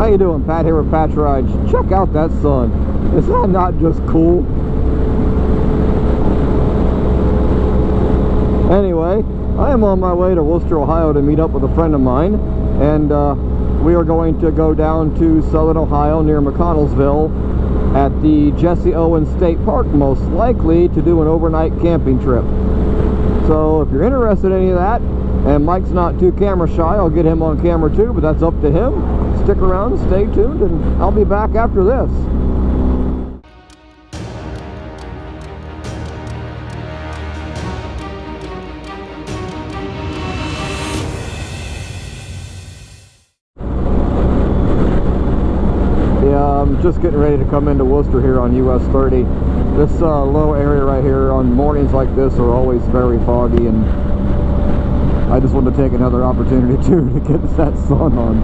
How you doing? Pat here with Patch Rides. Check out that sun. Is that not just cool? Anyway, I am on my way to Wooster, Ohio to meet up with a friend of mine, and we are going to go down to Southern Ohio near McConnellsville at the Jessie Owens State Park, most likely to do an overnight camping trip. So if you're interested in any of that, and Mike's not too camera shy, I'll get him on camera too, but that's up to him. Stick around, stay tuned, and I'll be back after this. I'm just getting ready to come into Wooster here on US 30. This low area right here on mornings like this are always very foggy, and I just wanted to take another opportunity too to get that sun on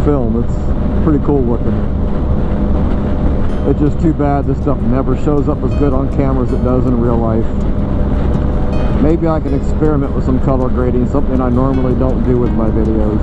film. It's pretty cool looking. It's just too bad this stuff never shows up as good on camera as it does in real life. Maybe I can experiment with some color grading, something I normally don't do with my videos.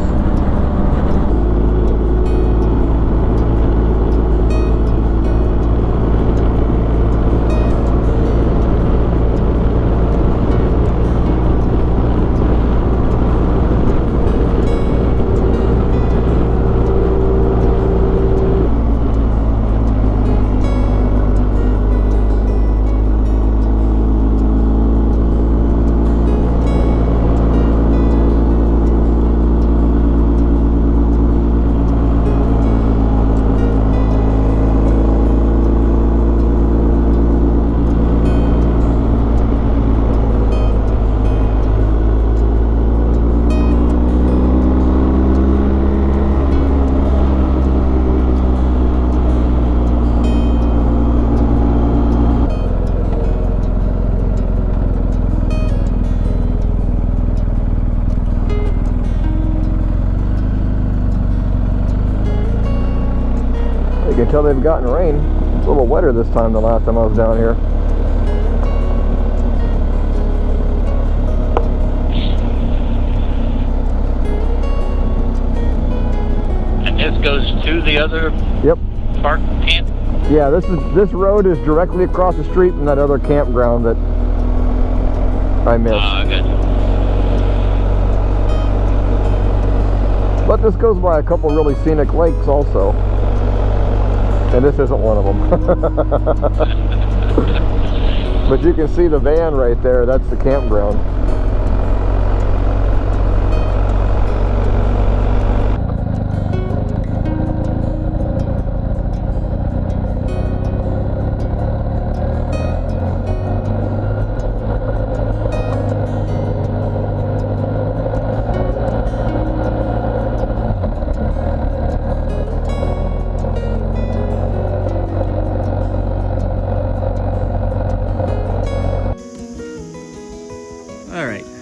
You can tell they've gotten rain. It's a little wetter this time than last time I was down here. And this goes to the other park camp? Yeah, this road is directly across the street from that other campground that I missed. Good. But this goes by a couple really scenic lakes also. And this isn't one of them. But you can see the van right there. That's the campground.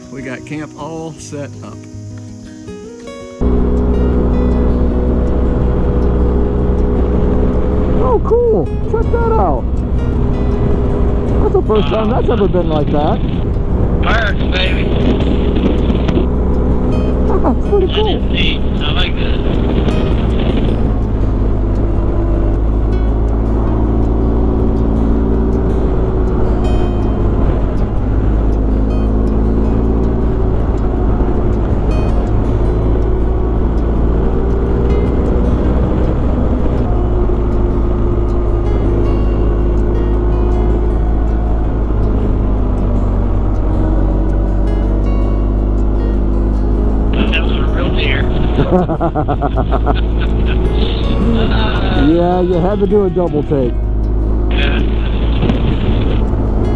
We got camp all set up. Oh, cool! Check that out. That's the first time that's ever been like that. Parks, baby. That's pretty cool. That is neat. I like that. Yeah, you had to do a double take. Yeah.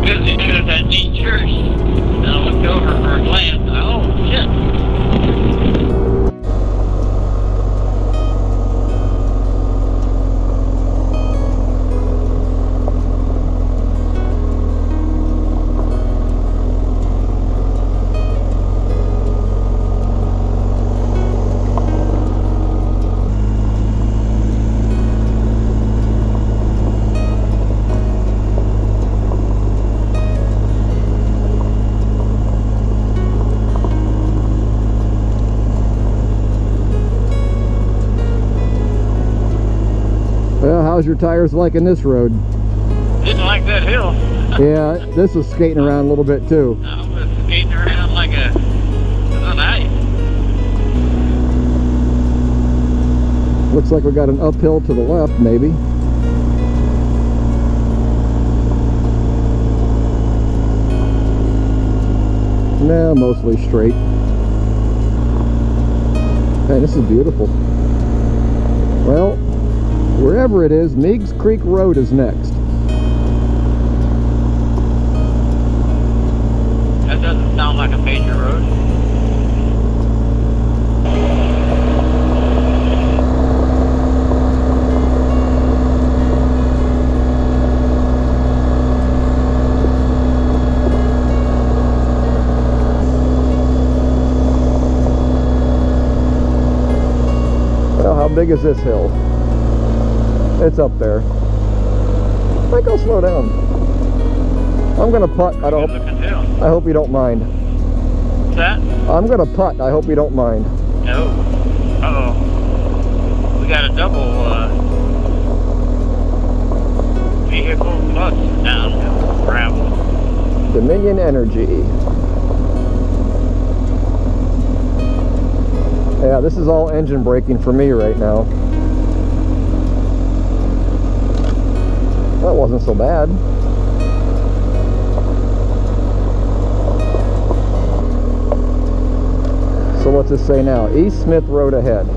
Because he was that neat church. And I looked over for a glance. Oh, shit. how's your tires liking this road? Didn't like that hill. Yeah, this was skating around a little bit too. I was skating around like on ice. Looks like we got an uphill to the left, maybe. Nah, mostly straight. Man, this is beautiful. Well, wherever it is, Meigs Creek Road is next. That doesn't sound like a major road. Well, how big is this hill? It's up there. I think I'll slow down. I'm gonna putt. I hope you don't mind. What's that? I'm gonna putt. I hope you don't mind. No. Uh-oh. We got a double vehicle plus downhill gravel. Dominion Energy. Yeah, this is all engine braking for me right now. That wasn't so bad. So what's it say now? East Smith Road ahead.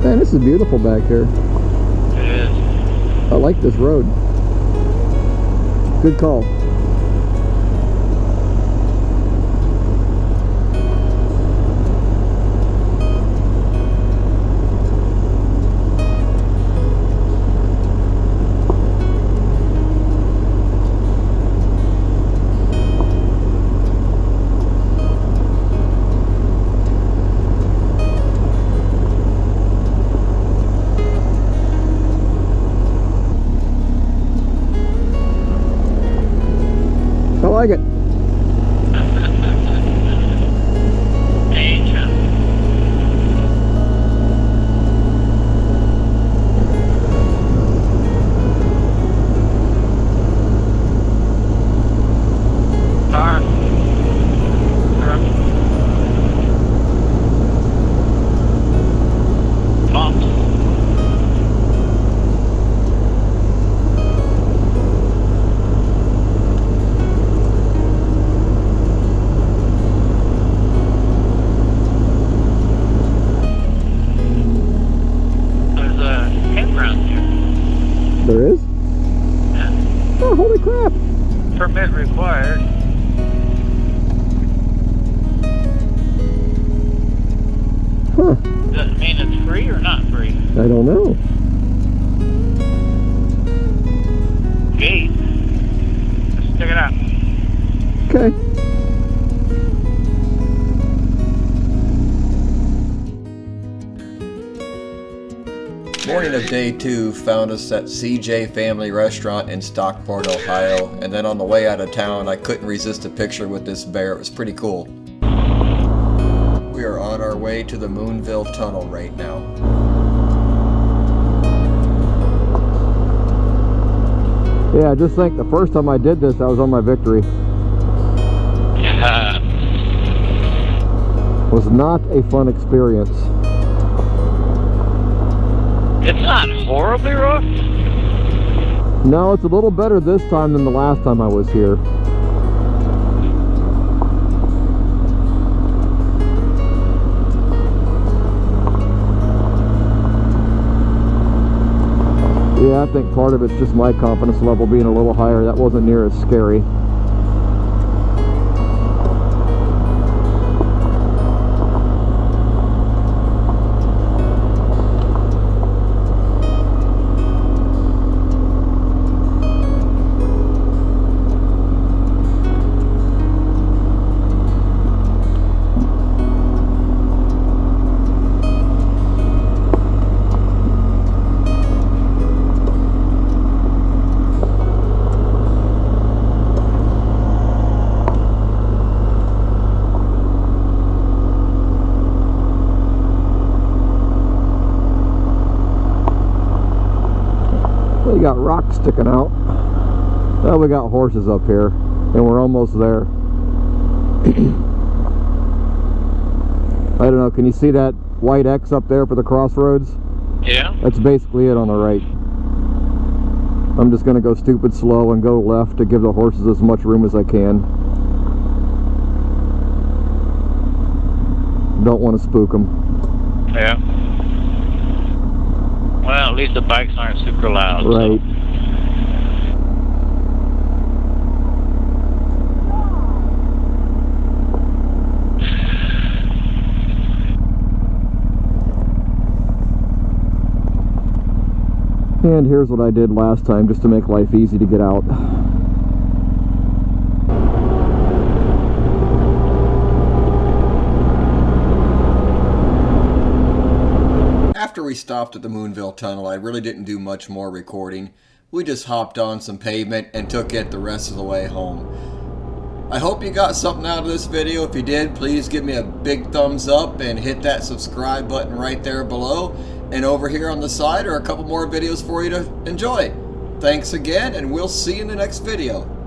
Man, this is beautiful back here. It is. I like this road. Good call. I like it. There is? Yeah. Oh, holy crap. Permit required. Huh. Does that mean it's free or not free? I don't know. Gate. Let's check it out. Okay. Morning of day 2 found us at CJ Family Restaurant in Stockport, Ohio, and then on the way out of town I couldn't resist a picture with this bear. It was pretty cool. We are on our way to the Moonville Tunnel right now. Yeah, just think the first time I did this I was on my victory. Was not a fun experience. It's not horribly rough. No, it's a little better this time than the last time I was here. Yeah, I think part of it's just my confidence level being a little higher. That wasn't near as scary. You got rocks sticking out. Well, we got horses up here, and we're almost there. I don't know, can you see that white X up there for the crossroads? Yeah. That's basically it on the right. I'm just going to go stupid slow and go left to give the horses as much room as I can. Don't want to spook them. Yeah. Well, at least the bikes aren't super loud. Right. So. And here's what I did last time just to make life easy to get out. After we stopped at the Moonville Tunnel, I really didn't do much more recording. We just hopped on some pavement and took it the rest of the way home. I hope you got something out of this video. If you did, please give me a big thumbs up and hit that subscribe button right there below. And over here on the side are a couple more videos for you to enjoy. Thanks again, and we'll see you in the next video.